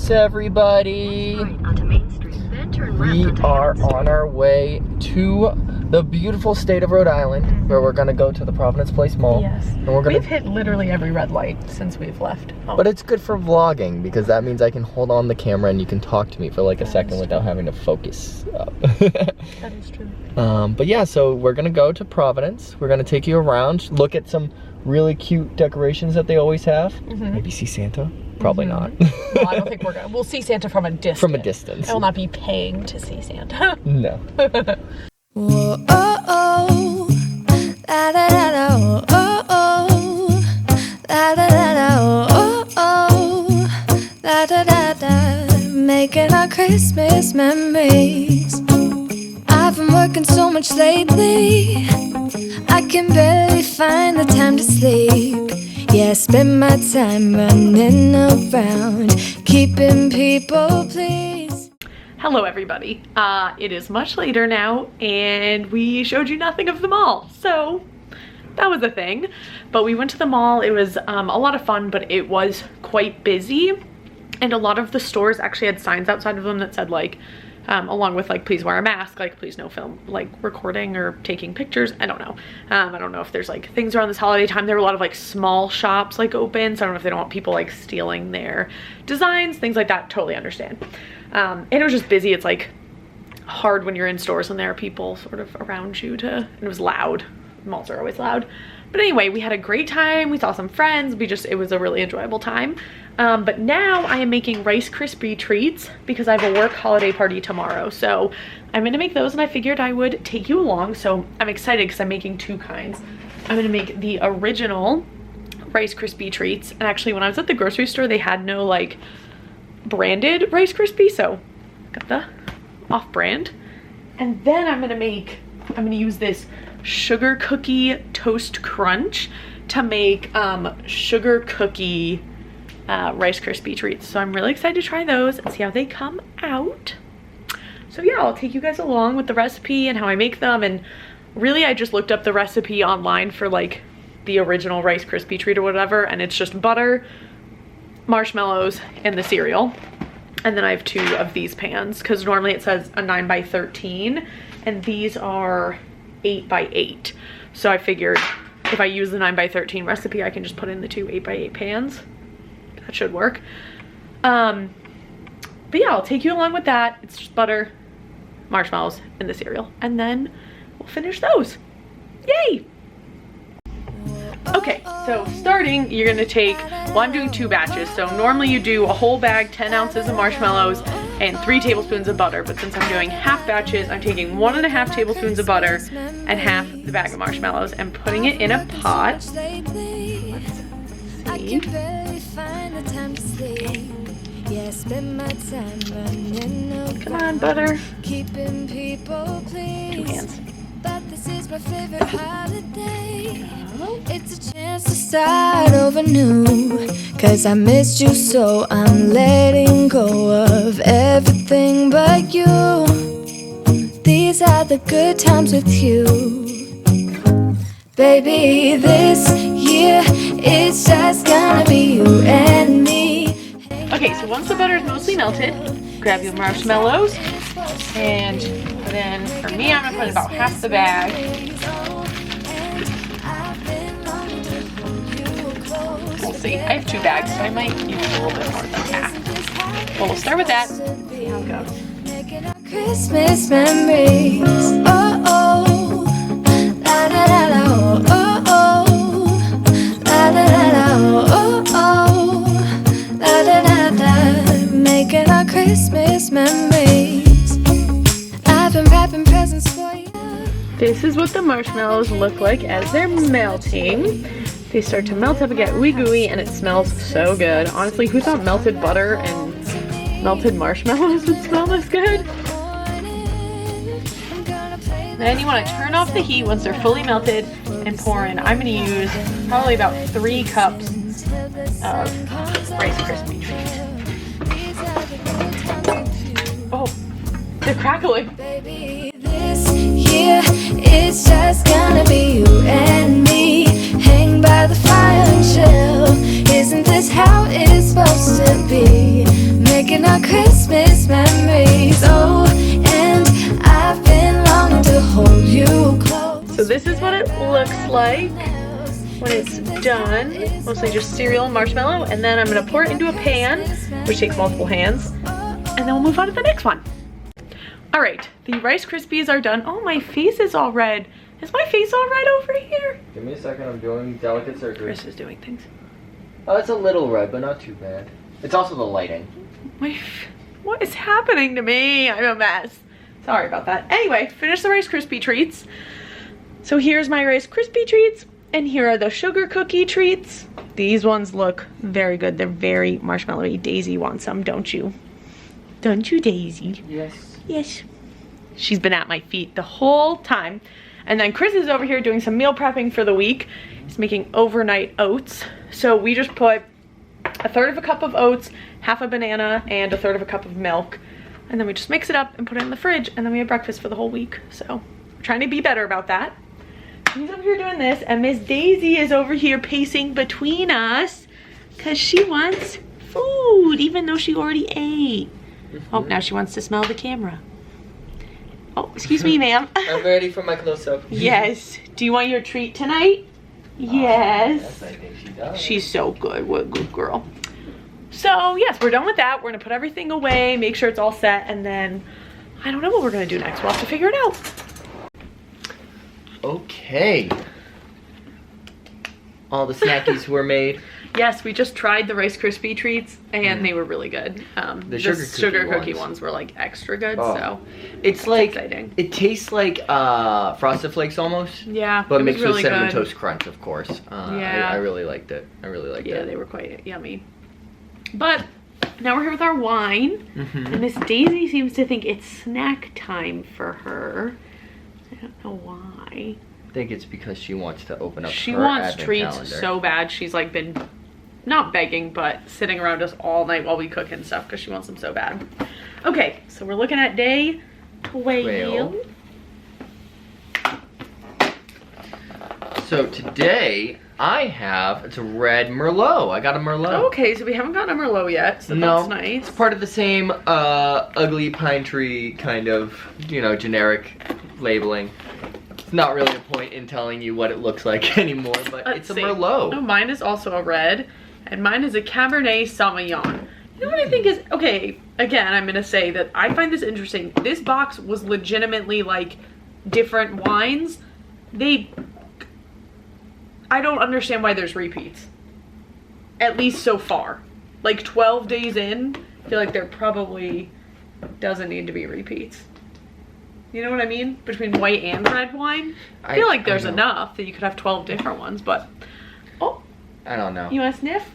Vlogmas, everybody. We are on our way to the beautiful state of Rhode Island, where we're gonna go to the Providence Place Mall. Yes. And we've hit literally every red light since we've left. Oh. But it's good for vlogging because that means I can hold on the camera and you can talk to me for like a second without having to focus up. That is true. But yeah, so we're gonna go to Providence. We're gonna take you around, look at some really cute decorations that they always have. Maybe see Santa. Probably not. Well, I don't think we're gonna. We'll see Santa from a distance. From a distance. I will not be paying to see Santa. No. Whoa, oh, oh, la da da da, oh, oh, la da da da, oh, oh, la da da da, making our Christmas memories. I've been working so much lately, I can barely find the time to sleep. Yeah, I spend my time running around, keeping people pleased. Hello everybody, it is much later now and we showed you nothing of the mall, so that was a thing. But we went to the mall. It was a lot of fun, but it was quite busy, and a lot of the stores actually had signs outside of them that said like along with like please wear a mask, like please no film like recording or taking pictures. I don't know. I don't know if there's like things around this holiday time. There were a lot of like small shops like open, so I don't know if they don't want people like stealing their designs, things like that. Totally understand. And it was just busy. It's like hard when you're in stores and there are people sort of around you and it was loud. Malls are always loud. But anyway, we had a great time. We saw some friends. It was a really enjoyable time. But now I am making Rice Krispie treats because I have a work holiday party tomorrow. So I'm gonna make those, and I figured I would take you along. So I'm excited because I'm making two kinds. I'm gonna make the original Rice Krispie treats. And actually when I was at the grocery store, they had no like branded Rice Krispie, so got the off-brand. And then I'm gonna use this sugar cookie toast crunch to make sugar cookie Rice Krispie treats. So I'm really excited to try those and see how they come out. So yeah, I'll take you guys along with the recipe and how I make them. And really I just looked up the recipe online for like the original Rice Krispie treat or whatever, and it's just butter, marshmallows, and the cereal. And then I have two of these pans because normally it says a 9x13 and these are 8x8. So I figured if I use the 9x13 recipe, I can just put in the two 8x8 pans. That should work. But yeah, I'll take you along with that. It's just butter, marshmallows, and the cereal, and then we'll finish those. Yay! Okay, so starting, you're gonna take, well, I'm doing two batches. So normally you do a whole bag, 10 ounces of marshmallows, and 3 tablespoons of butter. But since I'm doing half batches, I'm taking 1.5 tablespoons of butter and half the bag of marshmallows and putting it in a pot. Let's see. Come on, butter. 2 hands. But this is my favorite holiday. It's a chance to start over new. Cause I missed you, so I'm letting go of everything but you. These are the good times with you. Baby, this year it's just gonna be you and me. Okay, so once the butter is mostly melted, grab your marshmallows and put in, for me, I'm gonna put about half the bag. We'll see. I have 2 bags, so I might use a little bit more than half. Well, we'll start with that. See how it goes. Christmas memories. Oh oh, la da da da. Oh oh, la da da da. Oh oh, la da da da. Making our Christmas memories. I've been wrapping presents for you. This is what the marshmallows look like as they're melting. They start to melt up and get ooey gooey, and it smells so good. Honestly, who thought melted butter and melted marshmallows would smell this good? Then you want to turn off the heat once they're fully melted and pour in. I'm going to use probably about 3 cups of Rice Krispie treats. Oh, they're crackling. Baby, this year it's just gonna be you and me. Hang by the fire and chill. Isn't this how it's supposed to be? Making looks like when it's done. Mostly just cereal and marshmallow, and then I'm gonna pour it into a pan, which takes multiple hands, and then we'll move on to the next one. All right, the Rice Krispies are done. Oh, my face is all red. Is my face all red over here? Give me a second, I'm doing delicate surgery. Chris is doing things. Oh, it's a little red, but not too bad. It's also the lighting. What is happening to me? I'm a mess. Sorry about that. Anyway, finish the Rice Krispie treats. So here's my Rice Krispie treats, and here are the sugar cookie treats. These ones look very good. They're very marshmallowy. Daisy wants some, don't you? Don't you, Daisy? Yes. Yes. She's been at my feet the whole time. And then Chris is over here doing some meal prepping for the week. He's making overnight oats. So we just put 1/3 cup of oats, half a banana, and 1/3 cup of milk. And then we just mix it up and put it in the fridge, and then we have breakfast for the whole week. So we're trying to be better about that. He's over here doing this, and Miss Daisy is over here pacing between us because she wants food, even though she already ate. Oh, now she wants to smell the camera. Oh, excuse me, ma'am. I'm ready for my close-up. Yes. Do you want your treat tonight? Yes. Yes, I think she does. She's so good. What a good girl. So, yes, we're done with that. We're going to put everything away, make sure it's all set, and then I don't know what we're going to do next. We'll have to figure it out. Okay. All the snackies were made. Yes, we just tried the Rice Krispie treats, and they were really good. The sugar cookie ones were like extra good, so it's like exciting. It tastes like Frosted Flakes almost. Yeah, but it was mixed really with Cinnamon good. Toast Crunch, of course. Yeah, I really liked it. I really liked it. Yeah, they were quite yummy. But now we're here with our wine, and Miss Daisy seems to think it's snack time for her. I don't know why. I think it's because she wants to open up. She her wants advent treats calendar. so bad. She's like been not begging, but sitting around us all night while we cook and stuff because she wants them so bad. Okay, so we're looking at day 12. So today it's a red Merlot. I got a Merlot. Okay, so we haven't gotten a Merlot yet, so No, that's nice. it's part of the same ugly pine tree kind of, generic labeling. It's not really a point in telling you what it looks like anymore, but Let's it's a see. Merlot. Oh, mine is also a red, and mine is a Cabernet Sauvignon. You know what I think is, okay, again, I'm gonna say that I find this interesting. This box was legitimately like different wines. I don't understand why there's repeats. At least so far. Like 12 days in, I feel like there probably doesn't need to be repeats. You know what I mean? Between white and red wine. I feel like there's enough that you could have 12 different ones, but... Oh. I don't know. You want to sniff?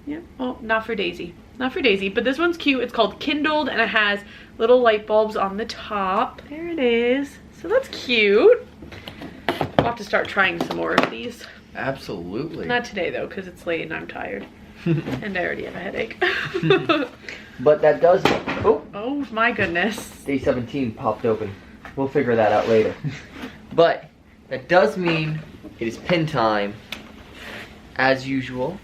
Yeah. Oh, not for Daisy. Not for Daisy, but this one's cute. It's called Kindled, and it has little light bulbs on the top. There it is. So that's cute. We'll have to start trying some more of these. Absolutely. Not today, though, because it's late and I'm tired. And I already have a headache. But that does... Oh, my goodness. Day 17 popped open. We'll figure that out later. But that does mean it is pin time. As usual.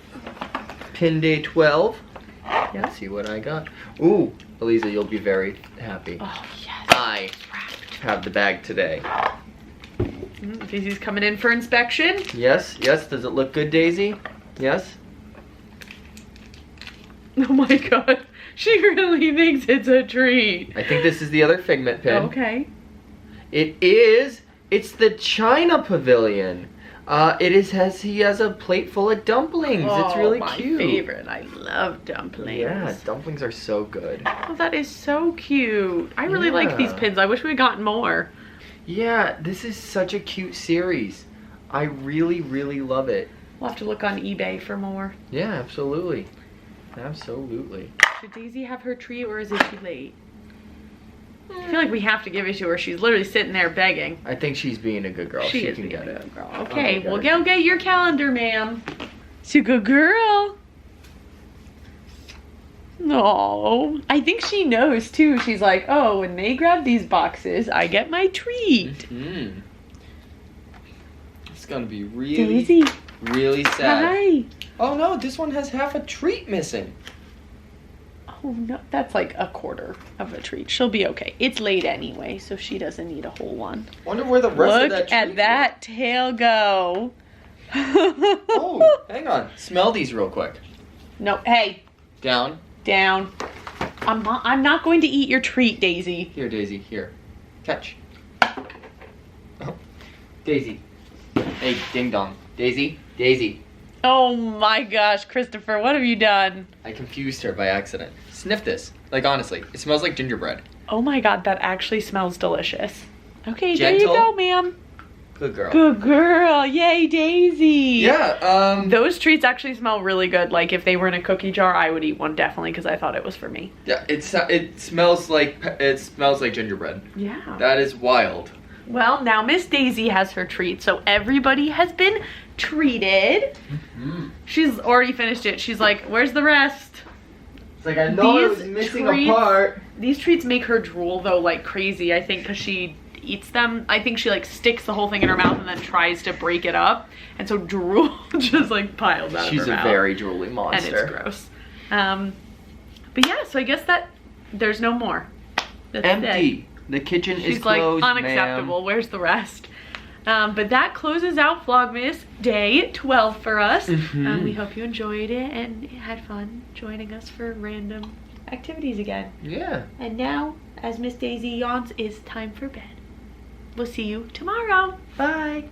Pin day 12. Yep. Let's see what I got. Ooh, Eliza, you'll be very happy. Oh, yes. I have the bag today. Daisy's coming in for inspection. Yes, yes. Does it look good, Daisy? Yes? Oh my god. She really thinks it's a treat. I think this is the other Figment pin. Okay. It's the China Pavilion. He has a plate full of dumplings. It's really cute. My favorite. I love dumplings. Yeah, dumplings are so good. Oh, that is so cute. I really like these pins. I wish we had gotten more. Yeah, this is such a cute series. I really, really love it. We'll have to look on eBay for more. Yeah, absolutely. Absolutely. Should Daisy have her treat, or is it too late? I feel like we have to give it to her. She's literally sitting there begging. I think she's being a good girl. She can get a it. good girl. Okay, well, go get your calendar, ma'am. She's a good girl. No, I think she knows too. She's like, oh, when they grab these boxes, I get my treat. Mm-hmm. It's gonna be Daisy. really sad. Hi. Oh no, this one has half a treat missing. Oh Oh no, that's like a quarter of a treat. She'll be okay. It's late anyway, so she doesn't need a whole one. Wonder where the rest of that Look at treat that tail go. Oh, hang on. Smell these real quick. No, hey. Down. Down. I'm not going to eat your treat, Daisy. Here, Daisy. Here. Catch. Oh. Daisy. Hey, ding dong. Daisy. Daisy. Oh my gosh, Christopher, what have you done? I confused her by accident. Sniff this. Like, honestly, it smells like gingerbread. Oh my god, that actually smells delicious. Okay, Gentle. there you go, ma'am. Good girl. Good girl. Yay, Daisy. Yeah, Those treats actually smell really good. Like, if they were in a cookie jar, I would eat one definitely because I thought it was for me. Yeah, it smells like gingerbread. Yeah. That is wild. Well, now Miss Daisy has her treat, so everybody has been treated. Mm-hmm. She's already finished it. She's like, where's the rest? It's like, I know it was These missing treats- a part. These treats make her drool, though, like crazy, I think, because she eats them. I think she, like, sticks the whole thing in her mouth and then tries to break it up. And so drool just, like, piles out of her mouth. She's a very drooly monster. And it's gross. But yeah, so I guess that there's no more. That's Empty. it. The kitchen She's is like, closed, unacceptable. Where's the rest? But that closes out Vlogmas day 12 for us. Mhm. We hope you enjoyed it and had fun joining us for random activities again. Yeah. And now, as Miss Daisy yawns, it's time for bed. We'll see you tomorrow. Bye.